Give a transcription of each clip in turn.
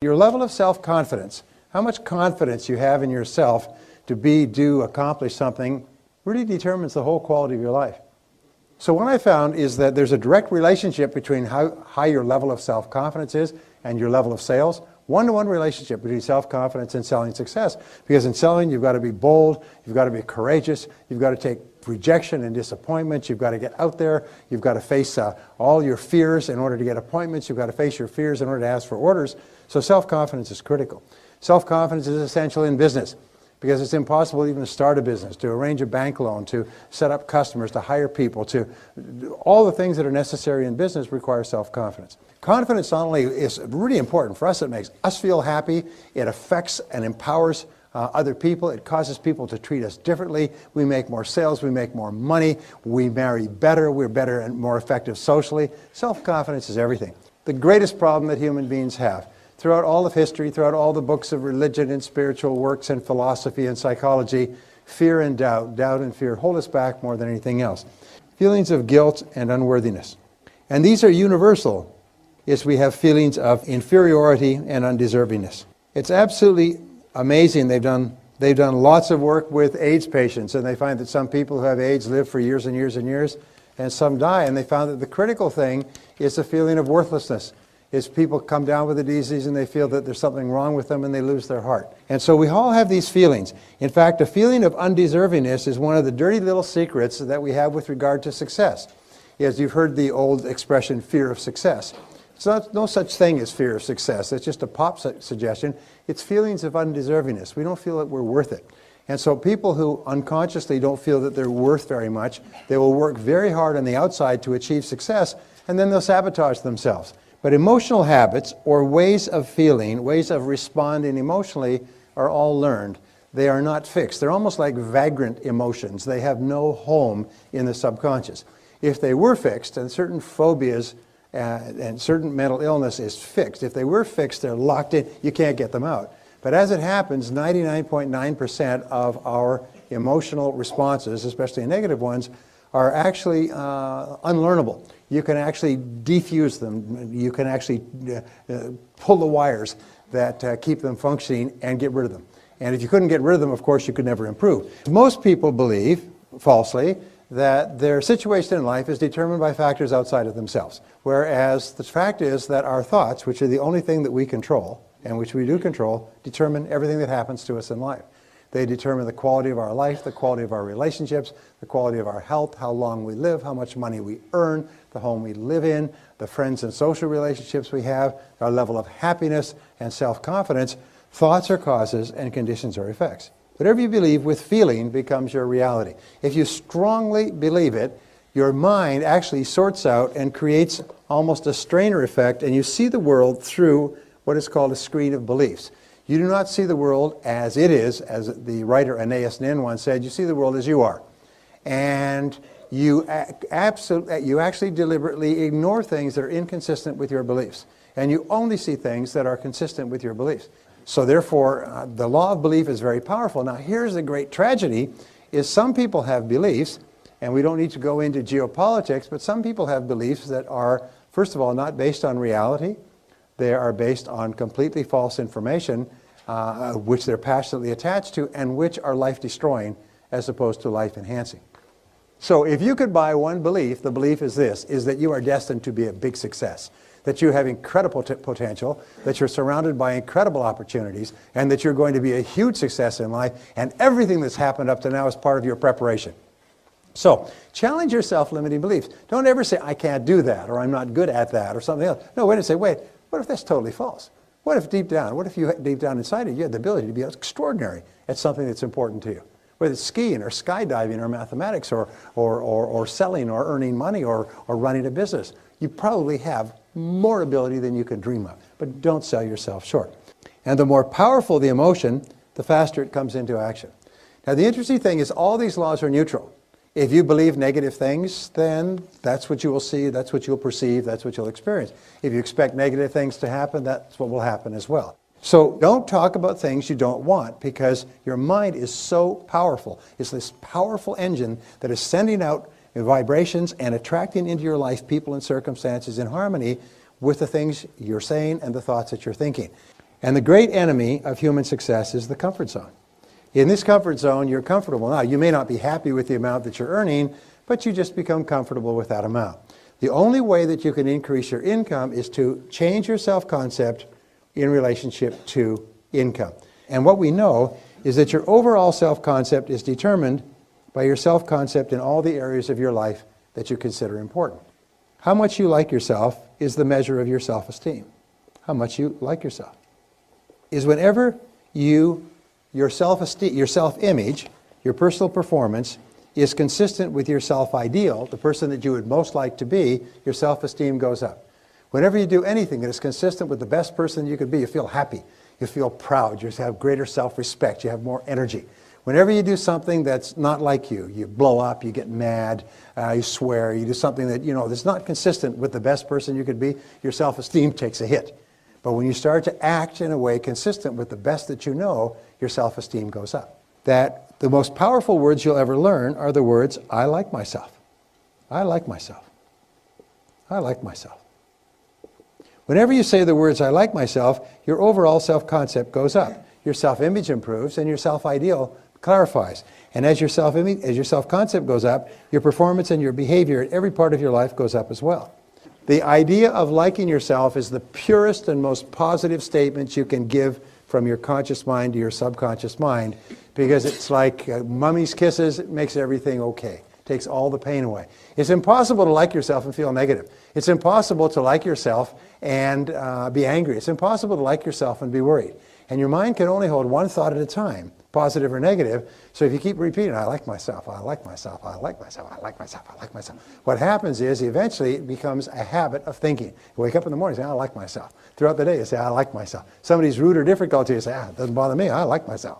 Your level of self-confidence, how much confidence you have in yourself to be, do, accomplish something, really determines the whole quality of your life. So what I found is that there's a direct relationship between how high your level of self-confidence is and your level of sales. One-to-one relationship between self-confidence and selling success. Because in selling, you've got to be bold, you've got to be courageous, you've got to take rejection and disappointment, you've got to get out there, you've got to face all your fears in order to get appointments, you've got to face your fears in order to ask for orders. So self-confidence is critical. Self-confidence is essential in business, because it's impossible even to start a business, to arrange a bank loan, to set up customers, to hire people, to all the things that are necessary in business require self-confidence. Confidence not only is really important for us, it makes us feel happy, it affects and empowers other people, it causes people to treat us differently, we make more sales, we make more money, we marry better, we're better and more effective socially. Self-confidence is everything. The greatest problem that human beings have, throughout all of history, throughout all the books of religion and spiritual works and philosophy and psychology, fear and doubt, doubt and fear hold us back more than anything else. Feelings of guilt and unworthiness. And these are universal. Yes, we have feelings of inferiority and undeservingness. It's absolutely amazing. They've done lots of work with AIDS patients, and they find that some people who have AIDS live for years and years and years, and some die. And they found that the critical thing is the feeling of worthlessness. Is people come down with the disease and they feel that there's something wrong with them and they lose their heart. And so we all have these feelings. In fact, a feeling of undeservingness is one of the dirty little secrets that we have with regard to success. As you've heard the old expression, fear of success. It's no such thing as fear of success. It's just a pop suggestion. It's feelings of undeservingness. We don't feel that we're worth it. And so people who unconsciously don't feel that they're worth very much, they will work very hard on the outside to achieve success, and then they'll sabotage themselves. But emotional habits, or ways of feeling, ways of responding emotionally, are all learned. They are not fixed. They're almost like vagrant emotions. They have no home in the subconscious. If they were fixed, and certain phobias and certain mental illness is fixed, if they were fixed, they're locked in, you can't get them out. But as it happens, 99.9% of our emotional responses, especially negative ones, are actually unlearnable. You can actually defuse them. You can actually pull the wires that keep them functioning and get rid of them. And if you couldn't get rid of them, of course, you could never improve. Most people believe, falsely, that their situation in life is determined by factors outside of themselves. Whereas the fact is that our thoughts, which are the only thing that we control, and which we do control, determine everything that happens to us in life. They determine the quality of our life, the quality of our relationships, the quality of our health, how long we live, how much money we earn, the home we live in, the friends and social relationships we have, our level of happiness and self-confidence. Thoughts are causes and conditions are effects. Whatever you believe with feeling becomes your reality. If you strongly believe it, your mind actually sorts out and creates almost a strainer effect, and you see the world through what is called a screen of beliefs. You do not see the world as it is, as the writer Anais Nin once said, you see the world as you are. And you actually deliberately ignore things that are inconsistent with your beliefs. And you only see things that are consistent with your beliefs. So therefore, the law of belief is very powerful. Now here's the great tragedy, is some people have beliefs, and we don't need to go into geopolitics, but some people have beliefs that are, first of all, not based on reality. They are based on completely false information, which they're passionately attached to, and which are life-destroying as opposed to life-enhancing. So if you could buy one belief, the belief is this, is that you are destined to be a big success, that you have incredible potential, that you're surrounded by incredible opportunities, and that you're going to be a huge success in life, and everything that's happened up to now is part of your preparation. So challenge your self-limiting beliefs. Don't ever say, I can't do that, or I'm not good at that, or something else. No, wait and say, wait, what if that's totally false? What if deep down inside you, you have the ability to be extraordinary at something that's important to you? Whether it's skiing or skydiving or mathematics or selling or earning money or running a business. You probably have more ability than you can dream of. But don't sell yourself short. And the more powerful the emotion, the faster it comes into action. Now the interesting thing is all these laws are neutral. If you believe negative things, then that's what you will see, that's what you'll perceive, that's what you'll experience. If you expect negative things to happen, that's what will happen as well. So don't talk about things you don't want, because your mind is so powerful. It's this powerful engine that is sending out vibrations and attracting into your life people and circumstances in harmony with the things you're saying and the thoughts that you're thinking. And the great enemy of human success is the comfort zone. In this comfort zone, you're comfortable. Now, you may not be happy with the amount that you're earning, but you just become comfortable with that amount. The only way that you can increase your income is to change your self-concept in relationship to income. And what we know is that your overall self-concept is determined by your self-concept in all the areas of your life that you consider important. How much you like yourself is the measure of your self-esteem. How much you like yourself is whenever your self-esteem, your self-image, your personal performance is consistent with your self-ideal, the person that you would most like to be, your self-esteem goes up. Whenever you do anything that is consistent with the best person you could be, you feel happy, you feel proud, you have greater self-respect, you have more energy. Whenever you do something that's not like you blow up, you get mad, you swear, you do something that, that's not consistent with the best person you could be, your self-esteem takes a hit. But when you start to act in a way consistent with the best that you know, your self-esteem goes up. That the most powerful words you'll ever learn are the words, I like myself. I like myself. I like myself. Whenever you say the words, I like myself, your overall self-concept goes up. Your self-image improves and your self-ideal clarifies. And as your self-image, as your self-concept goes up, your performance and your behavior in every part of your life goes up as well. The idea of liking yourself is the purest and most positive statement you can give from your conscious mind to your subconscious mind, because it's like mummy's kisses, it makes everything okay. It takes all the pain away. It's impossible to like yourself and feel negative. It's impossible to like yourself and be angry. It's impossible to like yourself and be worried. And your mind can only hold one thought at a time, positive or negative. So if you keep repeating, I like myself, I like myself, I like myself, I like myself, I like myself, what happens is eventually it becomes a habit of thinking. You wake up in the morning and say, I like myself. Throughout the day you say, I like myself. Somebody's rude or difficult to you, you say, it doesn't bother me, I like myself.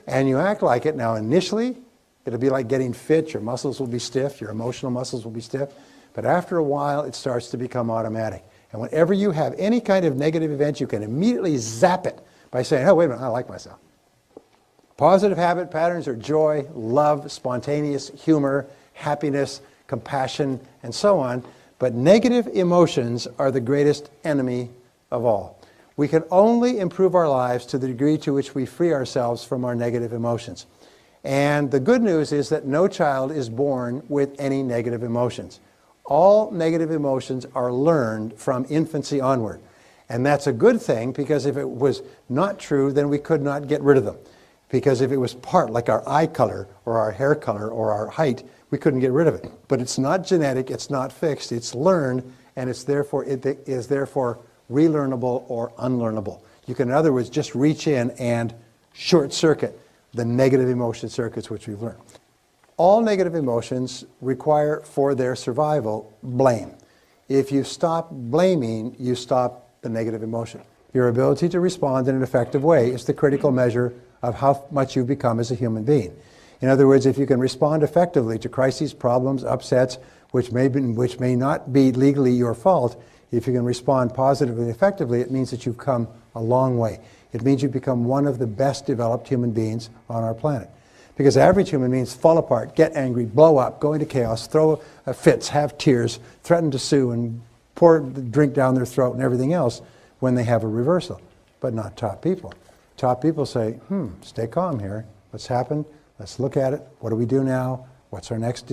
And you act like it. Now initially, it'll be like getting fit, your muscles will be stiff, your emotional muscles will be stiff. But after a while, it starts to become automatic. And whenever you have any kind of negative event, you can immediately zap it by saying, oh, wait a minute, I like myself. Positive habit patterns are joy, love, spontaneous humor, happiness, compassion, and so on. But negative emotions are the greatest enemy of all. We can only improve our lives to the degree to which we free ourselves from our negative emotions. And the good news is that no child is born with any negative emotions. All negative emotions are learned from infancy onward. And that's a good thing, because if it was not true, then we could not get rid of them. Because if it was part, like our eye color or our hair color or our height, we couldn't get rid of it. But it's not genetic, it's not fixed, it's learned, and it is therefore relearnable or unlearnable. You can, in other words, just reach in and short circuit the negative emotion circuits which we've learned. All negative emotions require, for their survival, blame. If you stop blaming, you stop the negative emotion. Your ability to respond in an effective way is the critical measure of how much you've become as a human being. In other words, if you can respond effectively to crises, problems, upsets, which may not be legally your fault, if you can respond positively and effectively, it means that you've come a long way. It means you've become one of the best developed human beings on our planet. Because average human beings fall apart, get angry, blow up, go into chaos, throw fits, have tears, threaten to sue, and pour the drink down their throat and everything else when they have a reversal. But not top people. Top people say, stay calm here. What's happened? Let's look at it. What do we do now? What's our next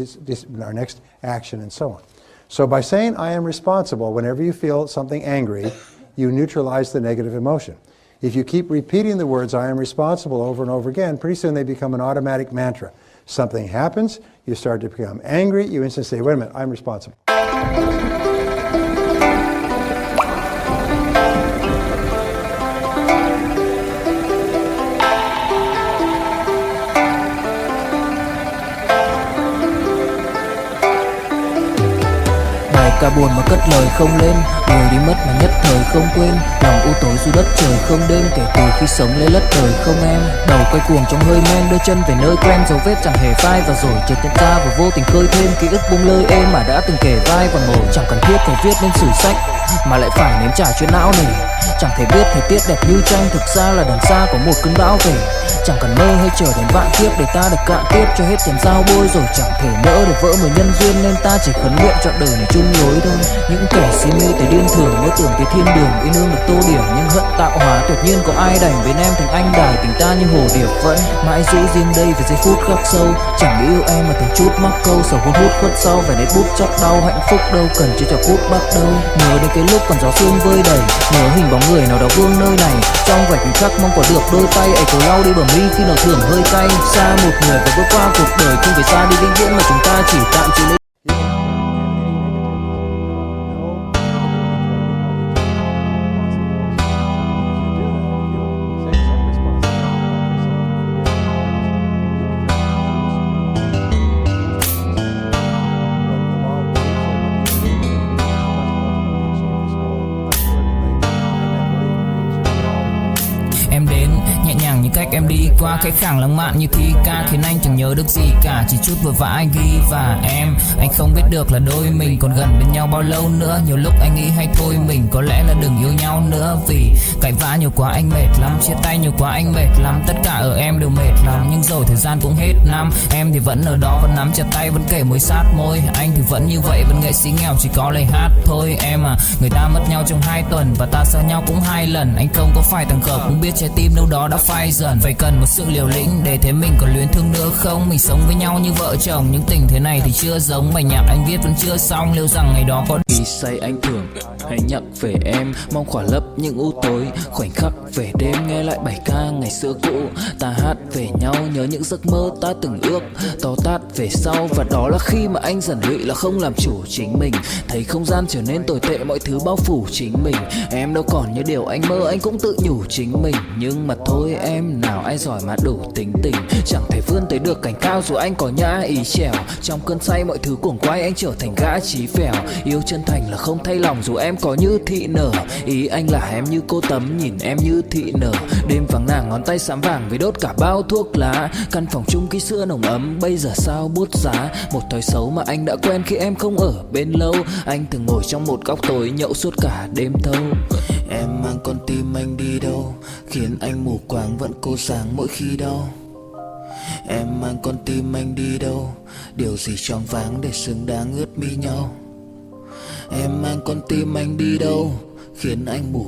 action, and so on. So by saying I am responsible, whenever you feel something angry, you neutralize the negative emotion. If you keep repeating the words I am responsible over and over again, pretty soon they become an automatic mantra. Something happens, you start to become angry, you instantly say, wait a minute, I'm responsible. Cả buồn mà cất lời không lên, người đi mất mà nhất thời không quên. Lòng u tối dù đất trời không đêm, kể từ khi sống lấy lất đời không em. Đầu quay cuồng trong hơi men, đôi chân về nơi quen, dấu vết chẳng hề phai. Và rồi chợt nhận ra và vô tình khơi thêm ký ức buông lơi êm mà đã từng kể vai và ngồi. Chẳng cần thiết phải viết nên sử sách. mà lại phải nếm trải chuyện não nề. Chẳng thể biết thời tiết đẹp như tranh, thực ra là đằng xa có một cơn bão về. Chẳng cần mơ hay chờ đến vạn kiếp để ta được cạn tiếp cho hết tiền giao bôi, rồi chẳng thể nỡ để vỡ mười nhân duyên, nên ta chỉ khấn nguyện trọn đời này chung lối thôi. Những kẻ si mê tới điên thường mơ tưởng cái thiên đường yêu nương được tô điểm, nhưng hận tạo hóa tuyệt nhiên có ai đành bên em thành anh đài tình ta như hồ điệp vẫn mãi giữ riêng đây về giây phút khắc sâu. Chẳng yêu em mà từng chút mắc câu sầu hôn hút khuất sau về nét bút chót đau hạnh phúc đâu cần chỉ cho phút bắt đầu. Nhớ đến cái lúc còn gió sương vơi đầy, nhớ hình bóng người nào đó vương nơi này, trong vạch khắc mong có được đôi tay ấy cầu lau đi bờ mi khi nào thưởng hơi cay. Xa một người và bước qua cuộc đời không phải xa đi vĩnh viễn mà chúng ta chỉ tạm chỉ lấy. Em đến nhẹ nhàng như cách em đi qua, cái khẳng lãng mạn như thi ca khiến anh chẳng nhớ được gì cả, chỉ chút vừa vã anh ghi và em. Anh không biết được là đôi mình còn gần bên nhau bao lâu nữa. Nhiều lúc anh nghĩ hay thôi mình có lẽ là đừng yêu nhau nữa, vì cãi vã nhiều quá anh mệt lắm, chia tay nhiều quá anh mệt lắm. Tất cả ở em đều mệt lắm, nhưng rồi thời gian cũng hết năm. Em thì vẫn ở đó, vẫn nắm chặt tay, vẫn kể môi sát môi. Anh thì vẫn như vậy, vẫn nghệ sĩ nghèo chỉ có lời hát thôi. Em à, người ta mất nhau trong 2 tuần và ta xa nhau cũng 2 lần. Anh không có phải thằng khờ cũng biết trái tim đâu đó đã phai dần. Phải cần một sự liều lĩnh để thấy mình còn luyến thương nữa không. Mình sống với nhau như vợ chồng, những tình thế này thì chưa giống. Bài nhạc anh viết vẫn chưa xong, liệu rằng ngày đó có Khi say anh thường hay nhắc về em, mong khỏa lấp những u tối. Khoảnh khắc về đêm nghe lại bài ca ngày xưa cũ, ta hát về nhau nhớ những giấc mơ ta từng ước. To tát về sau và đó là khi mà anh dần lụy là không làm chủ chính mình. Thấy không gian trở nên tồi tệ, mọi thứ bao phủ chính mình. Em đâu còn như điều anh mơ, anh cũng tự nhủ chính mình. Nhưng mà thôi em, nào ai giỏi mà đủ tính tình, chẳng thể vươn tới được cảnh cao dù anh có nhã ý trèo. Trong cơn say mọi thứ cuồng quay anh trở thành gã chí phèo. Yêu chân thành là không thay lòng dù em có như thị nở. Ý anh là em như cô tấm nhìn em như thị nở. Đêm vắng nàng ngón tay xám vàng vì đốt cả bao thuốc lá. Căn phòng chung ký xưa nồng ấm bây giờ sao bút giá. Một thói xấu mà anh đã quen khi em không ở bên lâu. Anh thường ngồi trong một góc tối nhậu suốt cả đêm thâu. Em mang con tim anh đi đâu, khiến anh mù quáng vẫn cố sáng mỗi khi đau. Em mang con tim anh đi đâu, điều gì choáng váng để xứng đáng ướt mi nhau. Em mang con tim anh đi đâu, khiến anh mù